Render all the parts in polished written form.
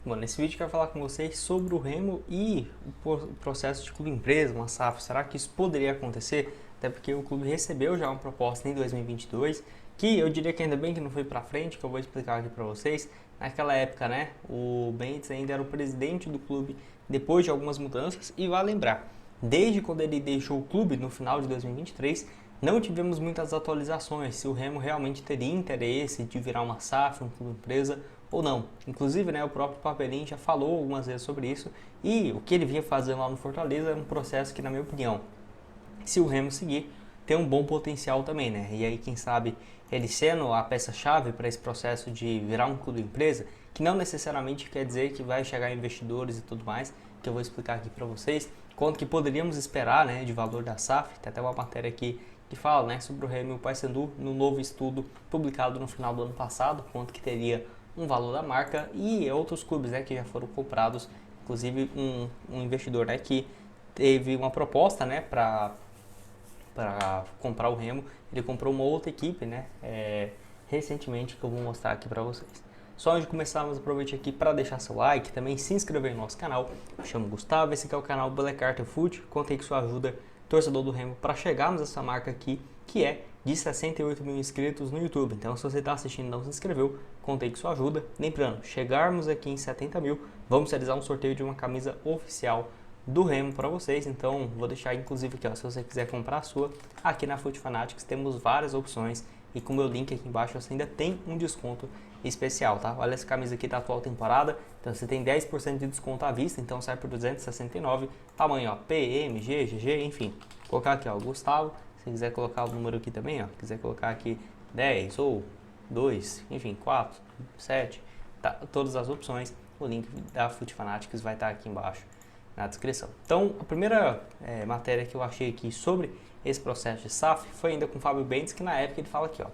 Bom, nesse vídeo eu quero falar com vocês sobre o Remo e o processo de clube-empresa, uma SAF. Será que isso poderia acontecer? Até porque o clube recebeu já uma proposta em 2022, que eu diria que ainda bem que não foi para frente, que eu vou explicar aqui para vocês. Naquela época, né, o Bentes ainda era o presidente do clube depois de algumas mudanças. E vale lembrar, desde quando ele deixou o clube no final de 2023, não tivemos muitas atualizações se o Remo realmente teria interesse de virar uma SAF, um clube-empresa ou não. Inclusive, né, o próprio Papelinho já falou algumas vezes sobre isso e o que ele vinha fazendo lá no Fortaleza é um processo que, na minha opinião, se o Remo seguir, tem um bom potencial também, né? E aí, quem sabe, ele sendo a peça-chave para esse processo de virar um clube empresa, que não necessariamente quer dizer que vai chegar investidores e tudo mais, que eu vou explicar aqui para vocês, quanto que poderíamos esperar, né, de valor da SAF. Tem até uma matéria aqui que fala, né, sobre o Remo e o Paysandu no novo estudo publicado no final do ano passado, quanto que teria um valor da marca e outros clubes, né, que já foram comprados, inclusive um investidor, né, que teve uma proposta, né, para comprar o Remo. Ele comprou uma outra equipe, né, recentemente, que eu vou mostrar aqui para vocês. Só antes de começarmos, aproveite aqui para deixar seu like, também se inscrever no nosso canal. Eu chamo Gustavo, esse aqui é o canal Black Art Foot. Contei com sua ajuda, torcedor do Remo, para chegarmos a essa marca aqui, que é de 68 mil inscritos no YouTube. Então, se você está assistindo e não se inscreveu, contei com sua ajuda. Lembrando, chegarmos aqui em 70 mil, vamos realizar um sorteio de uma camisa oficial do Remo para vocês. Então, vou deixar inclusive aqui, ó, se você quiser comprar a sua, aqui na Foot Fanatics temos várias opções e com o meu link aqui embaixo você ainda tem um desconto especial, tá? Olha, essa camisa aqui da atual temporada, então você tem 10% de desconto à vista, então sai por 269, tamanho, ó, P, M, G, GG, enfim. Vou colocar aqui, ó, Gustavo, se quiser colocar o número aqui também, ó, quiser colocar aqui 10 ou 2, enfim, 4, 7, tá, todas as opções, o link da Foot Fanatics vai estar aqui embaixo na descrição. Então, a primeira matéria que eu achei aqui sobre esse processo de SAF foi ainda com o Fábio Bentes, que na época ele fala aqui, ó,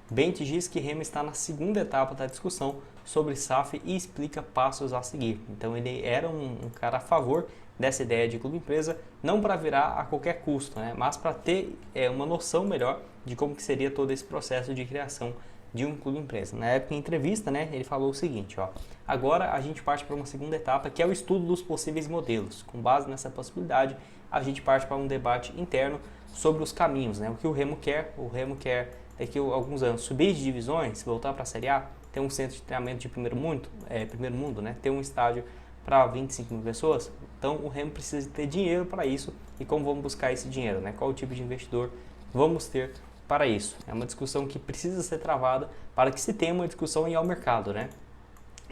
Bentes diz que Remo está na segunda etapa da discussão sobre SAF e explica passos a seguir. Então, ele era um cara a favor dessa ideia de clube-empresa, não para virar a qualquer custo, né, mas para ter uma noção melhor de como que seria todo esse processo de criação de um clube empresa. Na época, em entrevista, né, ele falou o seguinte, ó, agora a gente parte para uma segunda etapa, que é o estudo dos possíveis modelos. Com base nessa possibilidade, a gente parte para um debate interno sobre os caminhos, né, o que o Remo quer daqui a alguns anos subir de divisões, voltar para a Série A, ter um centro de treinamento de primeiro mundo, né, ter um estádio para 25 mil pessoas. Então, o Remo precisa ter dinheiro para isso. E como vamos buscar esse dinheiro, né? Qual o tipo de investidor vamos ter para isso? É uma discussão que precisa ser travada para que se tenha uma discussão em ao mercado, né?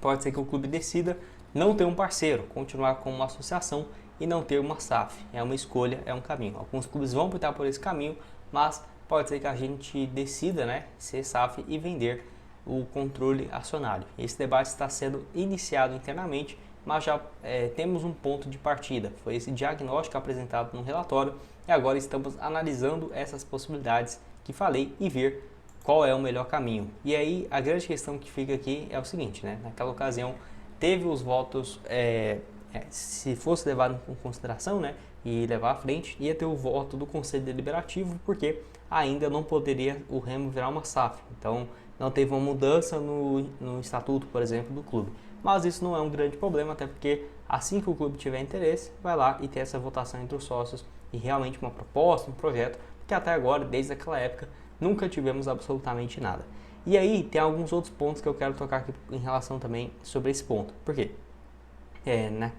Pode ser que o clube decida não ter um parceiro, continuar com uma associação e não ter uma SAF. É uma escolha, é um caminho. Alguns clubes vão optar por esse caminho, mas pode ser que a gente decida, né, ser SAF e vender o controle acionário. Esse debate está sendo iniciado internamente, mas já temos um ponto de partida. Foi esse diagnóstico apresentado no relatório e agora estamos analisando essas possibilidades que falei e ver qual é o melhor caminho. E aí a grande questão que fica aqui é o seguinte, né? Naquela ocasião teve os votos, se fosse levado em consideração, né, e levar à frente, ia ter o voto do Conselho Deliberativo, porque ainda não poderia o Remo virar uma SAF. Então não teve uma mudança no estatuto, por exemplo, do clube. Mas isso não é um grande problema, até porque assim que o clube tiver interesse, vai lá e ter essa votação entre os sócios e realmente uma proposta, um projeto, que até agora, desde aquela época, nunca tivemos absolutamente nada. E aí tem alguns outros pontos que eu quero tocar aqui em relação também sobre esse ponto. Por quê?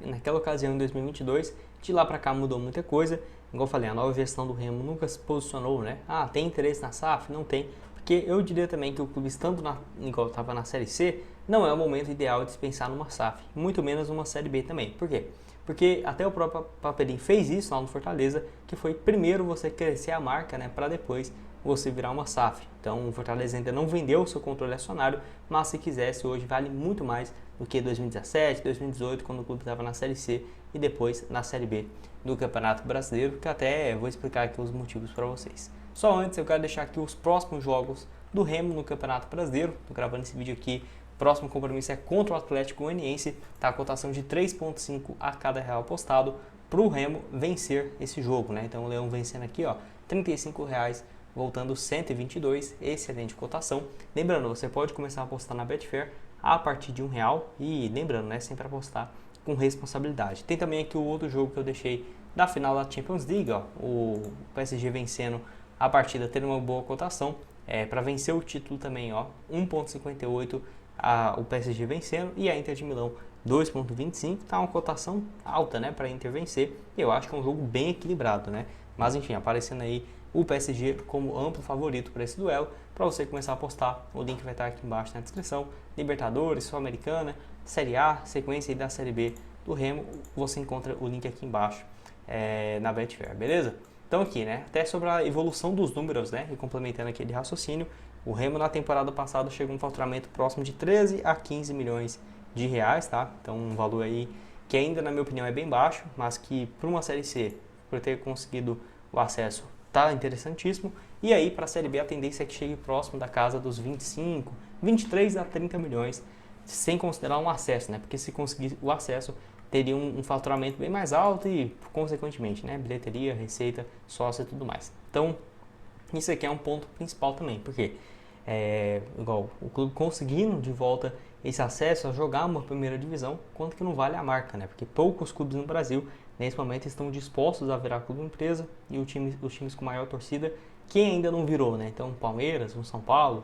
Naquela ocasião, em 2022, de lá para cá mudou muita coisa. Igual eu falei, a nova gestão do Remo nunca se posicionou, né? Ah, tem interesse na SAF? Não tem. Porque eu diria também que o clube, estando igual estava na Série C, não é o momento ideal de se pensar numa SAF. Muito menos numa Série B também. Por quê? Porque até o próprio Papelinho fez isso lá no Fortaleza, que foi primeiro você crescer a marca, né, para depois você virar uma SAF. Então o Fortaleza ainda não vendeu o seu controle acionário, mas se quisesse hoje vale muito mais do que 2017, 2018, quando o clube estava na Série C e depois na Série B do Campeonato Brasileiro, que até vou explicar aqui os motivos para vocês. Só antes eu quero deixar aqui os próximos jogos do Remo no Campeonato Brasileiro. Estou gravando esse vídeo aqui. O próximo compromisso é contra o Atlético Goianiense. Tá a cotação de 3,5 a cada real apostado para o Remo vencer esse jogo, né? Então o Leão vencendo aqui, ó, R$ 35, voltando 122, excelente cotação. Lembrando, você pode começar a apostar na Betfair a partir de R$1. E lembrando, né, sempre apostar com responsabilidade. Tem também aqui o outro jogo que eu deixei da final da Champions League, ó, o PSG vencendo a partida, tendo uma boa cotação, para vencer o título também, ó, 1,58 o PSG vencendo, e a Inter de Milão 2,25, tá uma cotação alta, né, para Inter vencer. E eu acho que é um jogo bem equilibrado, né? Mas enfim, aparecendo aí o PSG como amplo favorito para esse duelo. Para você começar a apostar, o link vai estar aqui embaixo na descrição. Libertadores, Sul-Americana, Série A, sequência aí da Série B do Remo, você encontra o link aqui embaixo na Betfair, beleza? Então aqui, né, até sobre a evolução dos números, né, e complementando aquele raciocínio, o Remo na temporada passada chegou a um faturamento próximo de 13 a 15 milhões de reais, tá? Então um valor aí que ainda, na minha opinião, é bem baixo, mas que para uma Série C, por ter conseguido o acesso, tá interessantíssimo. E aí para a Série B a tendência é que chegue próximo da casa dos 25, 23 a 30 milhões, sem considerar um acesso, né? Porque se conseguir o acesso, teria um faturamento bem mais alto e, consequentemente, né, bilheteria, receita, sócio e tudo mais. Então, isso aqui é um ponto principal também, porque igual o clube conseguindo de volta esse acesso a jogar uma primeira divisão, quanto que não vale a marca, né? Porque poucos clubes no Brasil, nesse momento, estão dispostos a virar clube empresa, e os times com maior torcida, quem ainda não virou, né? Então, Palmeiras, São Paulo,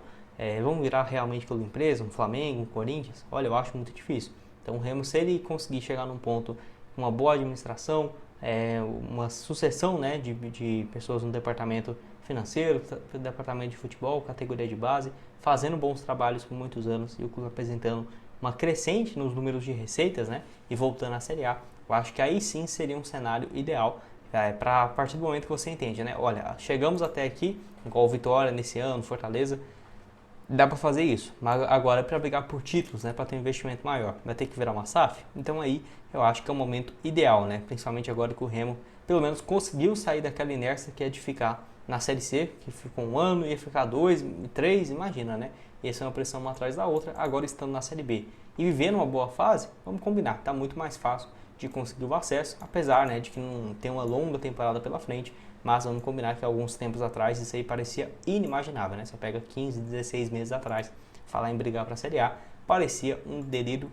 vão virar realmente clube empresa, um Flamengo, um Corinthians? Olha, eu acho muito difícil. Então o Remo, se ele conseguir chegar num ponto com uma boa administração, uma sucessão, né, de pessoas no departamento financeiro, departamento de futebol, categoria de base, fazendo bons trabalhos por muitos anos e o clube apresentando uma crescente nos números de receitas, né, e voltando à Série A, eu acho que aí sim seria um cenário ideal para a partir do momento que você entende, né, olha, chegamos até aqui, igual Vitória nesse ano, Fortaleza, dá para fazer isso, mas agora para brigar por títulos, né, para ter um investimento maior, vai ter que virar uma SAF. Então aí eu acho que é o momento ideal, né, principalmente agora que o Remo pelo menos conseguiu sair daquela inércia que é de ficar na Série C, que ficou um ano, ia ficar 2, 3, imagina, né, ia ser uma pressão uma atrás da outra. Agora estando na Série B e vivendo uma boa fase, vamos combinar, tá muito mais fácil de conseguir o acesso, apesar, né, de que não tem uma longa temporada pela frente. Mas vamos combinar que alguns tempos atrás isso aí parecia inimaginável, né? Você pega 15, 16 meses atrás, falar em brigar para a Série A, parecia um delírio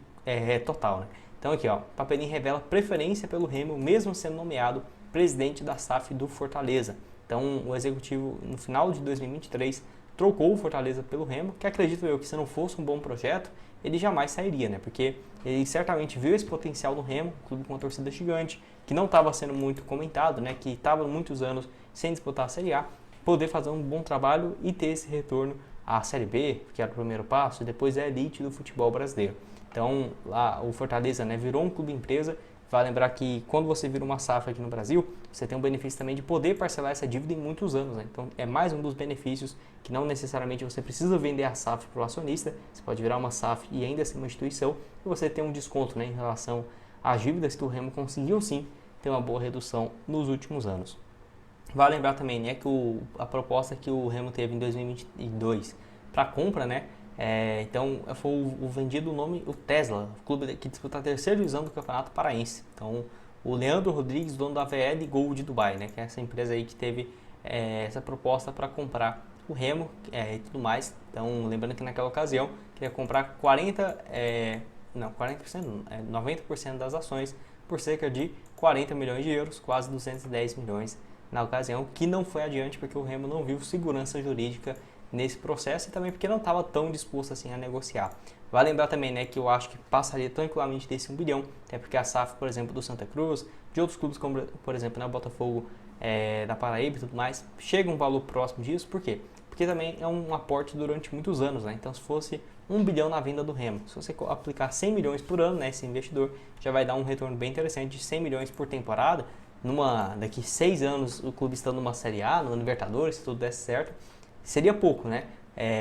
total, né? Então aqui, ó, Papelinho revela preferência pelo Remo, mesmo sendo nomeado presidente da SAF do Fortaleza. Então o executivo, no final de 2023, trocou o Fortaleza pelo Remo, que acredito eu que se não fosse um bom projeto, ele jamais sairia, né? Porque ele certamente viu esse potencial no Remo, um clube com uma torcida gigante, que não estava sendo muito comentado, né? Que estava muitos anos sem disputar a Série A, poder fazer um bom trabalho e ter esse retorno à Série B, que era o primeiro passo, e depois é a elite do futebol brasileiro. Então, lá o Fortaleza, né, virou um clube empresa. Vai lembrar que quando você vira uma SAF aqui no Brasil, você tem um benefício também de poder parcelar essa dívida em muitos anos, né? Então é mais um dos benefícios que não necessariamente você precisa vender a SAF para o acionista, você pode virar uma SAF e ainda ser uma instituição, e você tem um desconto, né, em relação às dívidas que o Remo conseguiu sim ter uma boa redução nos últimos anos. Vale lembrar também, né, que a proposta que o Remo teve em 2022 para compra, né, então foi o vendido o nome, o Tesla, o clube que disputa a terceira divisão do Campeonato Paraense. Então o Leandro Rodrigues, dono da VL Gold de Dubai, né, que é essa empresa aí que teve essa proposta para comprar o Remo e tudo mais. Então lembrando que naquela ocasião queria comprar 90% das ações por cerca de 40 milhões de euros, quase 210 milhões na ocasião, que não foi adiante porque o Remo não viu segurança jurídica nesse processo e também porque não estava tão disposto assim a negociar. Vale lembrar também, né, que eu acho que passaria tranquilamente desse 1 bilhão, até porque a SAF, por exemplo, do Santa Cruz, de outros clubes como, por exemplo, né, Botafogo da Paraíba e tudo mais, chega um valor próximo disso. Por quê? Porque também é um aporte durante muitos anos, né? Então se fosse 1 bilhão na venda do Remo, se você aplicar 100 milhões por ano, né, esse investidor já vai dar um retorno bem interessante de 100 milhões por temporada. Daqui 6 anos o clube estando numa Série A, no Libertadores, se tudo desse certo, seria pouco, né?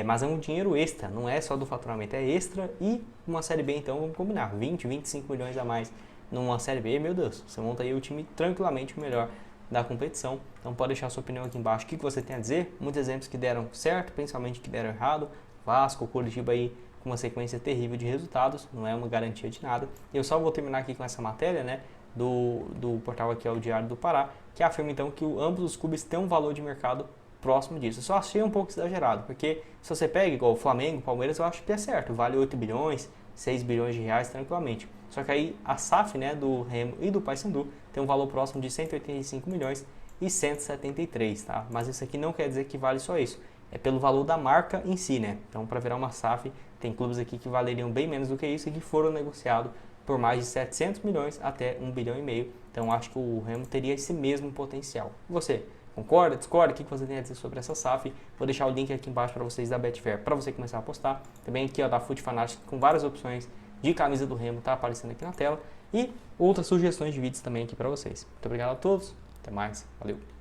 Mas é um dinheiro extra, não é só do faturamento, é extra. E uma Série B, então, vamos combinar, 20, 25 milhões a mais numa Série B, meu Deus, você monta aí o time tranquilamente o melhor da competição. Então pode deixar a sua opinião aqui embaixo, o que você tem a dizer. Muitos exemplos que deram certo, principalmente que deram errado. Vasco, Coritiba aí com uma sequência terrível de resultados, não é uma garantia de nada. Eu só vou terminar aqui com essa matéria, né, do portal aqui, é o Diário do Pará, que afirma então que ambos os clubes têm um valor de mercado próximo disso. Eu só achei um pouco exagerado, porque se você pega igual o Flamengo, Palmeiras, eu acho que é certo, vale 8 bilhões, 6 bilhões de reais tranquilamente. Só que aí a SAF, né, do Remo e do Paysandu tem um valor próximo de 185 milhões e 173, tá? Mas isso aqui não quer dizer que vale só isso. É pelo valor da marca em si, né? Então, para virar uma SAF, tem clubes aqui que valeriam bem menos do que isso e que foram negociados por mais de 700 milhões até 1 bilhão e meio. Então, acho que o Remo teria esse mesmo potencial. E você? Concorda? Discorda? O que você tem a dizer sobre essa SAF? Vou deixar o link aqui embaixo para vocês da Betfair, para você começar a apostar. Também aqui ó, da Foot Fanatics com várias opções de camisa do Remo, tá aparecendo aqui na tela. E outras sugestões de vídeos também aqui para vocês. Muito obrigado a todos. Até mais. Valeu.